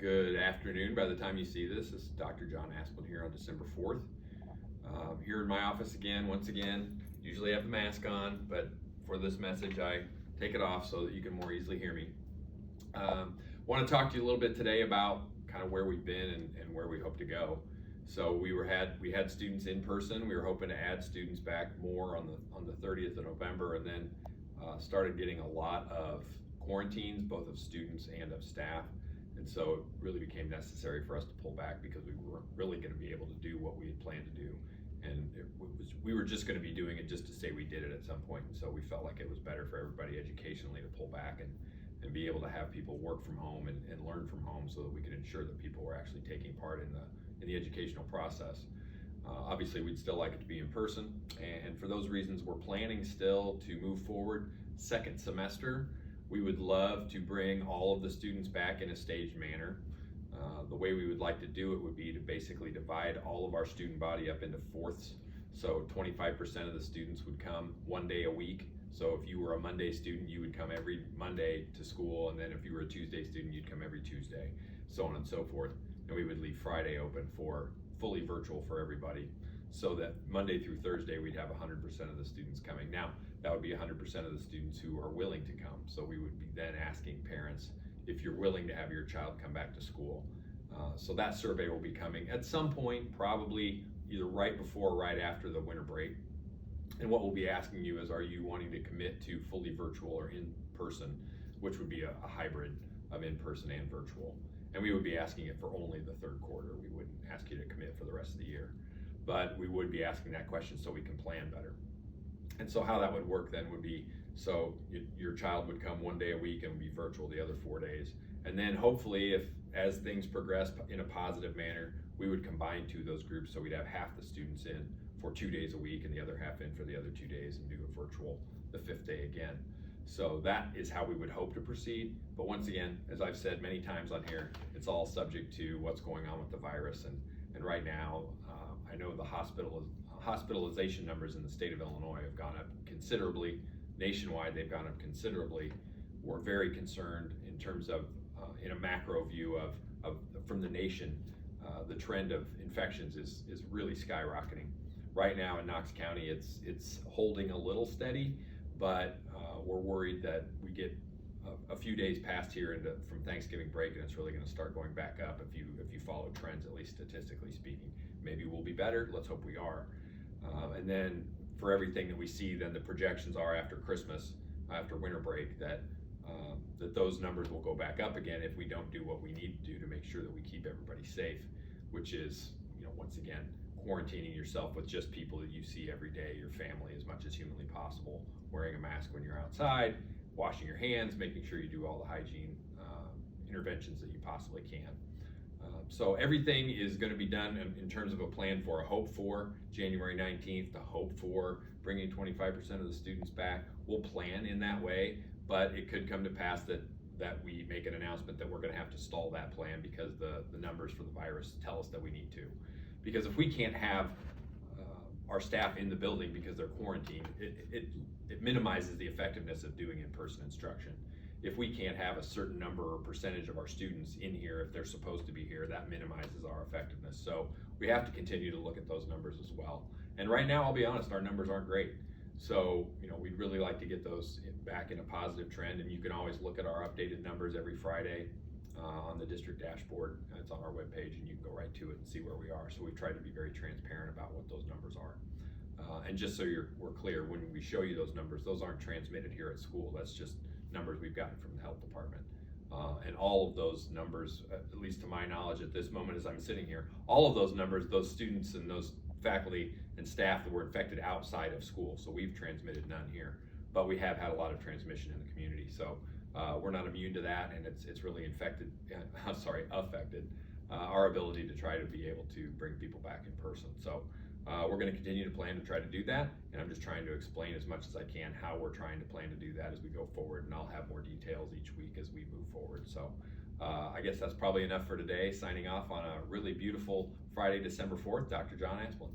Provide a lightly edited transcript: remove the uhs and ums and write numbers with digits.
Good afternoon. By the time you see this is Dr. John Asplund here on December 4th. Here in my office again, once again. Usually I have the mask on, but for this message I take it off so that you can more easily hear me. Want to talk to you a little bit today about kind of where we've been and where we hope to go. So we had students in person. We were hoping to add students back more on the 30th of November, and then started getting a lot of quarantines, both of students and of staff. And so it really became necessary for us to pull back because we weren't really going to be able to do what we had planned to do. And we were just going to be doing it just to say we did it at some point. And so we felt like it was better for everybody educationally to pull back and be able to have people work from home and learn from home so that we could ensure that people were actually taking part in the educational process. Obviously, we'd still like it to be in person. And for those reasons, we're planning still to move forward second semester. We would love to bring all of the students back in a staged manner. The way we would like to do it would be to basically divide all of our student body up into fourths. So 25% of the students would come one day a week. So if you were a Monday student, you would come every Monday to school, and then if you were a Tuesday student, you'd come every Tuesday, so on and so forth. And we would leave Friday open for fully virtual for everybody, so that Monday through Thursday we'd have 100% of the students coming. Now, that would be 100% of the students who are willing to come. So we would be then asking parents if you're willing to have your child come back to school. So that survey will be coming at some point, probably either right before or right after the winter break. And what we'll be asking you is, are you wanting to commit to fully virtual or in person, which would be a hybrid of in person and virtual. And we would be asking it for only the third quarter. We wouldn't ask you to commit for the rest of the year. But we would be asking that question so we can plan better. And so how that would work then would be, so your child would come one day a week and would be virtual the other 4 days. And then hopefully, as things progress in a positive manner, we would combine those groups, so we'd have half the students in for 2 days a week and the other half in for the other 2 days, and do a virtual the 5th day again. So that is how we would hope to proceed. But once again, as I've said many times on here, it's all subject to what's going on with the virus. And right now, I know the hospitalization numbers in the state of Illinois have gone up considerably. Nationwide, they've gone up considerably. We're very concerned in terms of, in a macro view of from the nation, the trend of infections is really skyrocketing. Right now in Knox County, it's holding a little steady, but we're worried that we get a few days past here from Thanksgiving break, and it's really going to start going back up if you follow trends, at least statistically speaking. Maybe we'll be better. Let's hope we are. And then for everything that we see, then the projections are after Christmas, after winter break, that those numbers will go back up again if we don't do what we need to do to make sure that we keep everybody safe, which is, once again, quarantining yourself with just people that you see every day, your family, as much as humanly possible, wearing a mask when you're outside, washing your hands, making sure you do all the hygiene interventions that you possibly can. So everything is going to be done in terms of a plan for a hope for January 19th, to hope for bringing 25% of the students back. We'll plan in that way, but it could come to pass that we make an announcement that we're going to have to stall that plan because the numbers for the virus tell us that we need to. Because if we can't have our staff in the building because they're quarantined, it minimizes the effectiveness of doing in-person instruction. If we can't have a certain number or percentage of our students in here if they're supposed to be here, that minimizes our effectiveness. So we have to continue to look at those numbers as well. And right now, I'll be honest, our numbers aren't great. So, we'd really like to get those back in a positive trend, and you can always look at our updated numbers every Friday on the district dashboard. It's on our webpage, and you can go right to it and see where we are. So we've tried to be very transparent about what those numbers are. And just so we're clear, when we show you those numbers, those aren't transmitted here at school. That's just numbers we've gotten from the health department. And all of those numbers, at least to my knowledge at this moment as I'm sitting here, all of those numbers, those students and those faculty and staff that were infected outside of school. So we've transmitted none here, but we have had a lot of transmission in the community. So we're not immune to that, and it's really affected our ability to try to be able to bring people back in person. So we're going to continue to plan to try to do that, and I'm just trying to explain as much as I can how we're trying to plan to do that as we go forward, and I'll have more details each week as we move forward. So I guess that's probably enough for today. Signing off on a really beautiful Friday, December 4th, Dr. John Asplund.